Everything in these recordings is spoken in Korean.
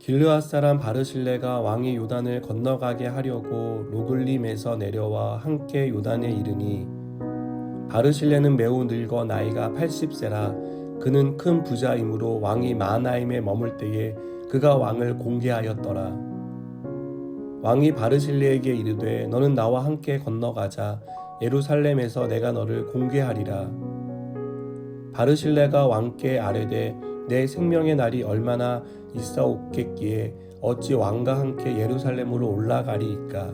길르앗 사람 바르실레가 왕이 요단을 건너가게 하려고 로글림에서 내려와 함께 요단에 이르니 바르실레는 매우 늙어 나이가 80세라 그는 큰 부자이므로 왕이 마하나임에 머물 때에 그가 왕을 공개하였더라. 왕이 바르실레에게 이르되 너는 나와 함께 건너가자. 예루살렘에서 내가 너를 공개하리라. 바르실레가 왕께 아뢰되 내 생명의 날이 얼마나 있사옵겠기에 어찌 왕과 함께 예루살렘으로 올라가리이까.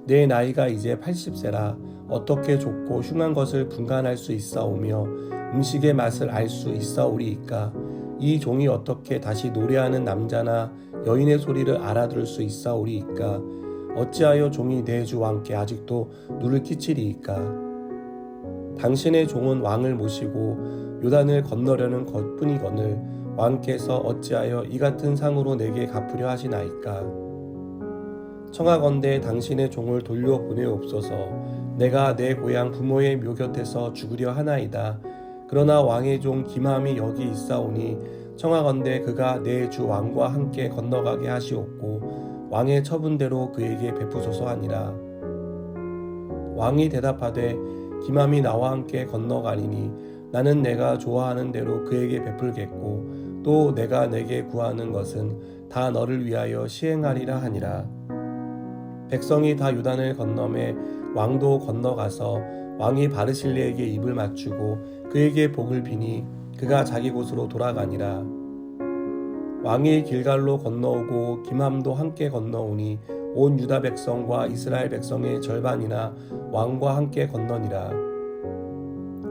내 나이가 이제 80세라 어떻게 좁고 흉한 것을 분간할 수 있사오며 음식의 맛을 알 수 있사오리이까. 이 종이 어떻게 다시 노래하는 남자나 여인의 소리를 알아들을 수 있사오리이까. 어찌하여 종이 내 주 왕께 아직도 누를 끼치리이까. 당신의 종은 왕을 모시고 요단을 건너려는 것뿐이거늘 왕께서 어찌하여 이 같은 상으로 내게 갚으려 하시나이까. 청하건대 당신의 종을 돌려보내옵소서. 내가 내 고향 부모의 묘 곁에서 죽으려 하나이다. 그러나 왕의 종 기맘이 여기 있사오니 청하건대 그가 내 주 왕과 함께 건너가게 하시옵고 왕의 처분대로 그에게 베푸소서 하니라. 왕이 대답하되 기맘이 나와 함께 건너가리니 나는 내가 좋아하는 대로 그에게 베풀겠고 또 내가 내게 구하는 것은 다 너를 위하여 시행하리라 하니라. 백성이 다 요단을 건너매 왕도 건너가서 왕이 바르실레에게 입을 맞추고 그에게 복을 비니 그가 자기 곳으로 돌아가니라. 왕이 길갈로 건너오고 기맘도 함께 건너오니 온 유다 백성과 이스라엘 백성의 절반이나 왕과 함께 건너니라.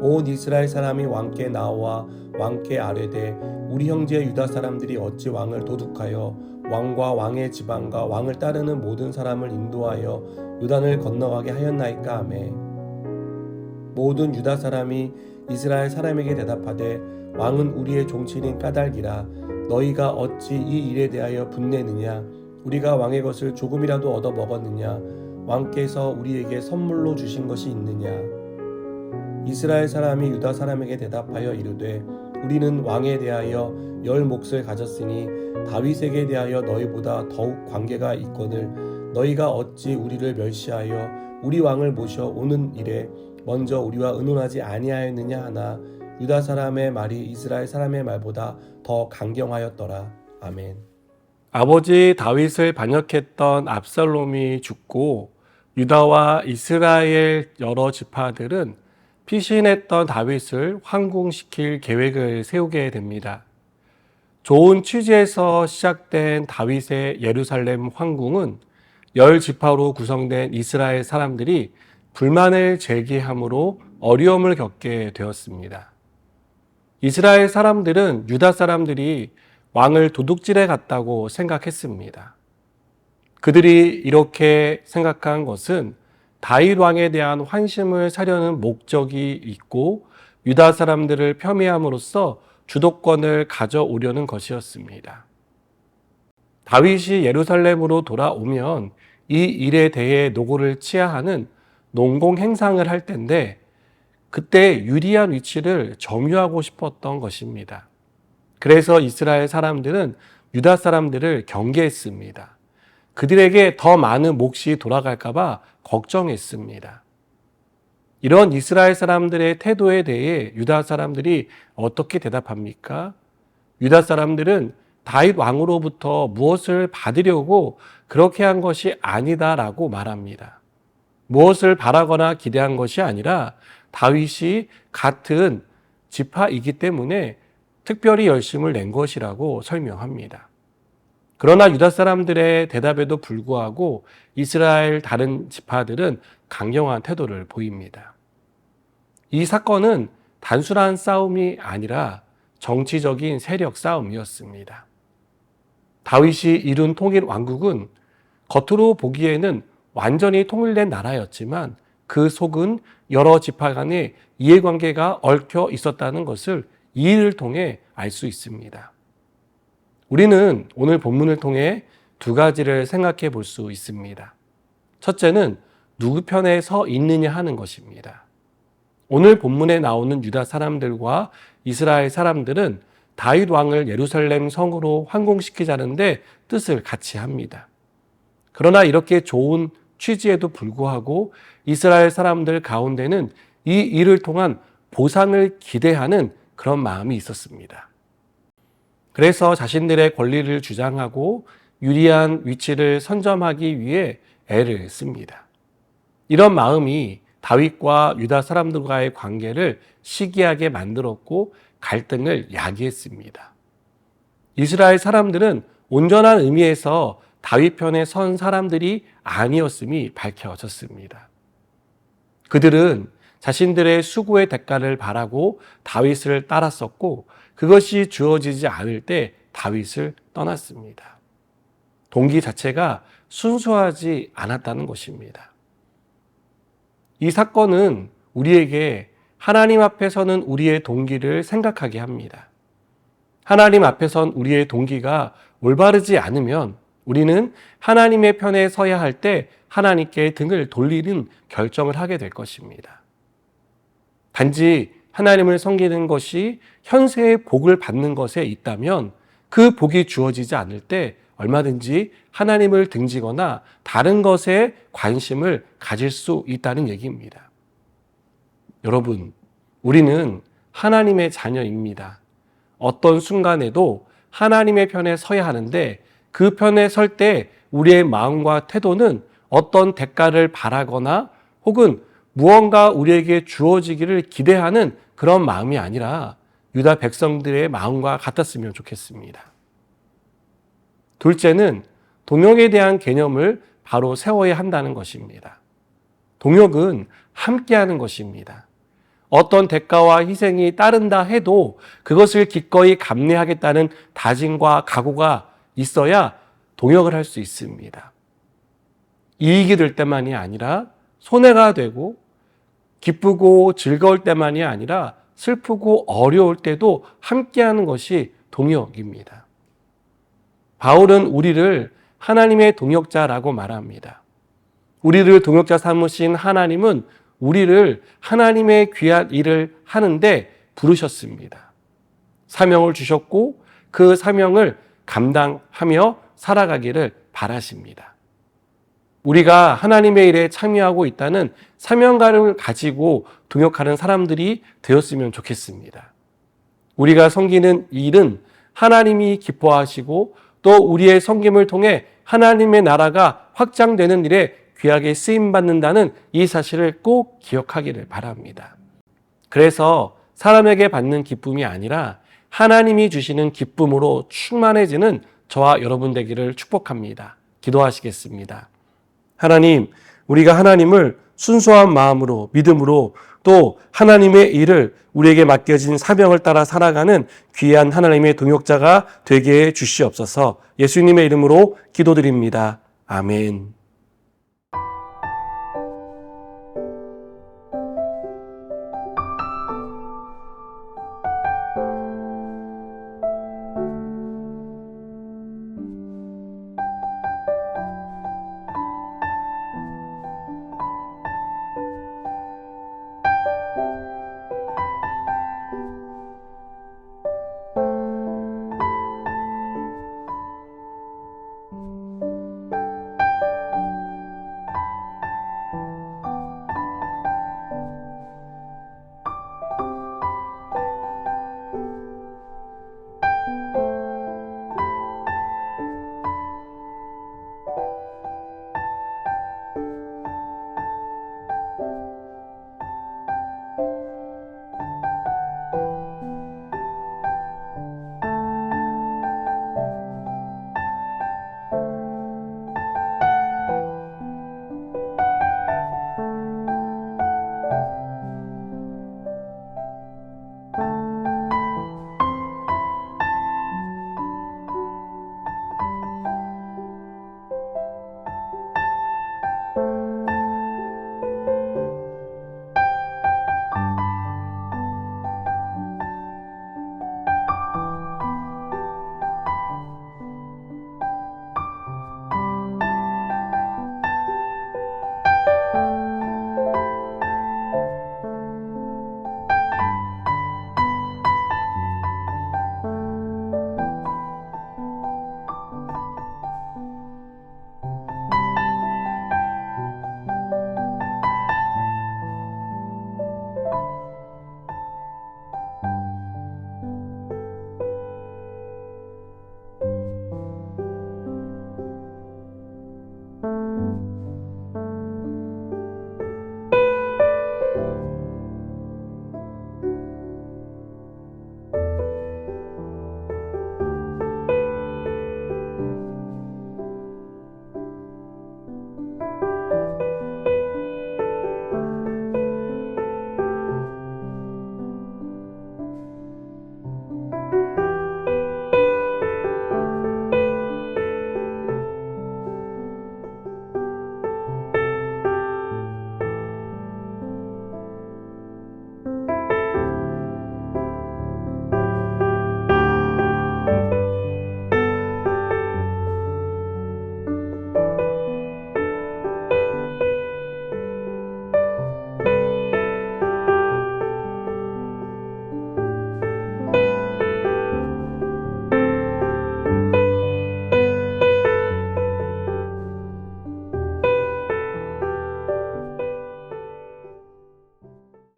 온 이스라엘 사람이 왕께 나와 왕께 아뢰되 우리 형제 유다 사람들이 어찌 왕을 도둑하여 왕과 왕의 지방과 왕을 따르는 모든 사람을 인도하여 요단을 건너가게 하였나이까 하매 모든 유다 사람이 이스라엘 사람에게 대답하되 왕은 우리의 종친인 까닭이라. 너희가 어찌 이 일에 대하여 분내느냐. 우리가 왕의 것을 조금이라도 얻어 먹었느냐. 왕께서 우리에게 선물로 주신 것이 있느냐. 이스라엘 사람이 유다 사람에게 대답하여 이르되 우리는 왕에 대하여 10몫을 가졌으니 다윗에게 대하여 너희보다 더욱 관계가 있거늘 너희가 어찌 우리를 멸시하여 우리 왕을 모셔 오는 일에 먼저 우리와 의논하지 아니하였느냐 하나 유다 사람의 말이 이스라엘 사람의 말보다 더 강경하였더라. 아멘. 아버지 다윗을 반역했던 압살롬이 죽고 유다와 이스라엘 여러 지파들은 피신했던 다윗을 황궁시킬 계획을 세우게 됩니다. 좋은 취지에서 시작된 다윗의 예루살렘 황궁은 10지파로 구성된 이스라엘 사람들이 불만을 제기함으로 어려움을 겪게 되었습니다. 이스라엘 사람들은 유다 사람들이 왕을 도둑질해 갔다고 생각했습니다. 그들이 이렇게 생각한 것은 다윗 왕에 대한 환심을 사려는 목적이 있고 유다 사람들을 폄훼함으로써 주도권을 가져오려는 것이었습니다. 다윗이 예루살렘으로 돌아오면 이 일에 대해 노고를 치야 하는 농공 행상을 할 텐데 그때 유리한 위치를 점유하고 싶었던 것입니다. 그래서 이스라엘 사람들은 유다 사람들을 경계했습니다. 그들에게 더 많은 몫이 돌아갈까 봐 걱정했습니다. 이런 이스라엘 사람들의 태도에 대해 유다 사람들이 어떻게 대답합니까? 유다 사람들은 다윗 왕으로부터 무엇을 받으려고 그렇게 한 것이 아니다라고 말합니다. 무엇을 바라거나 기대한 것이 아니라 다윗이 같은 지파이기 때문에 특별히 열심을 낸 것이라고 설명합니다. 그러나 유다 사람들의 대답에도 불구하고 이스라엘 다른 지파들은 강경한 태도를 보입니다. 이 사건은 단순한 싸움이 아니라 정치적인 세력 싸움이었습니다. 다윗이 이룬 통일 왕국은 겉으로 보기에는 완전히 통일된 나라였지만 그 속은 여러 지파 간의 이해관계가 얽혀 있었다는 것을 이 일을 통해 알 수 있습니다. 우리는 오늘 본문을 통해 두 가지를 생각해 볼 수 있습니다. 첫째는 누구 편에 서 있느냐 하는 것입니다. 오늘 본문에 나오는 유다 사람들과 이스라엘 사람들은 다윗 왕을 예루살렘 성으로 황공시키자는데 뜻을 같이 합니다. 그러나 이렇게 좋은 취지에도 불구하고 이스라엘 사람들 가운데는 이 일을 통한 보상을 기대하는 그런 마음이 있었습니다. 그래서 자신들의 권리를 주장하고 유리한 위치를 선점하기 위해 애를 씁니다. 이런 마음이 다윗과 유다 사람들과의 관계를 시기하게 만들었고 갈등을 야기했습니다. 이스라엘 사람들은 온전한 의미에서 다윗 편에 선 사람들이 아니었음이 밝혀졌습니다. 그들은 자신들의 수고의 대가를 바라고 다윗을 따랐었고 그것이 주어지지 않을 때 다윗을 떠났습니다. 동기 자체가 순수하지 않았다는 것입니다. 이 사건은 우리에게 하나님 앞에 서는 우리의 동기를 생각하게 합니다. 하나님 앞에 선 우리의 동기가 올바르지 않으면 우리는 하나님의 편에 서야 할 때 하나님께 등을 돌리는 결정을 하게 될 것입니다. 단지 하나님을 섬기는 것이 현세의 복을 받는 것에 있다면 그 복이 주어지지 않을 때 얼마든지 하나님을 등지거나 다른 것에 관심을 가질 수 있다는 얘기입니다. 여러분, 우리는 하나님의 자녀입니다. 어떤 순간에도 하나님의 편에 서야 하는데 그 편에 설 때 우리의 마음과 태도는 어떤 대가를 바라거나 혹은 무언가 우리에게 주어지기를 기대하는 그런 마음이 아니라 유다 백성들의 마음과 같았으면 좋겠습니다. 둘째는 동역에 대한 개념을 바로 세워야 한다는 것입니다. 동역은 함께하는 것입니다. 어떤 대가와 희생이 따른다 해도 그것을 기꺼이 감내하겠다는 다짐과 각오가 있어야 동역을 할 수 있습니다. 이익이 될 때만이 아니라 손해가 되고 기쁘고 즐거울 때만이 아니라 슬프고 어려울 때도 함께하는 것이 동역입니다. 바울은 우리를 하나님의 동역자라고 말합니다. 우리를 동역자 삼으신 하나님은 우리를 하나님의 귀한 일을 하는데 부르셨습니다. 사명을 주셨고 그 사명을 감당하며 살아가기를 바라십니다. 우리가 하나님의 일에 참여하고 있다는 사명감을 가지고 동역하는 사람들이 되었으면 좋겠습니다. 우리가 섬기는 일은 하나님이 기뻐하시고 또 우리의 섬김을 통해 하나님의 나라가 확장되는 일에 귀하게 쓰임받는다는 이 사실을 꼭 기억하기를 바랍니다. 그래서 사람에게 받는 기쁨이 아니라 하나님이 주시는 기쁨으로 충만해지는 저와 여러분 되기를 축복합니다. 기도하시겠습니다. 하나님, 우리가 하나님을 순수한 마음으로 믿음으로 또 하나님의 일을 우리에게 맡겨진 사명을 따라 살아가는 귀한 하나님의 동역자가 되게 해 주시옵소서. 예수님의 이름으로 기도드립니다. 아멘.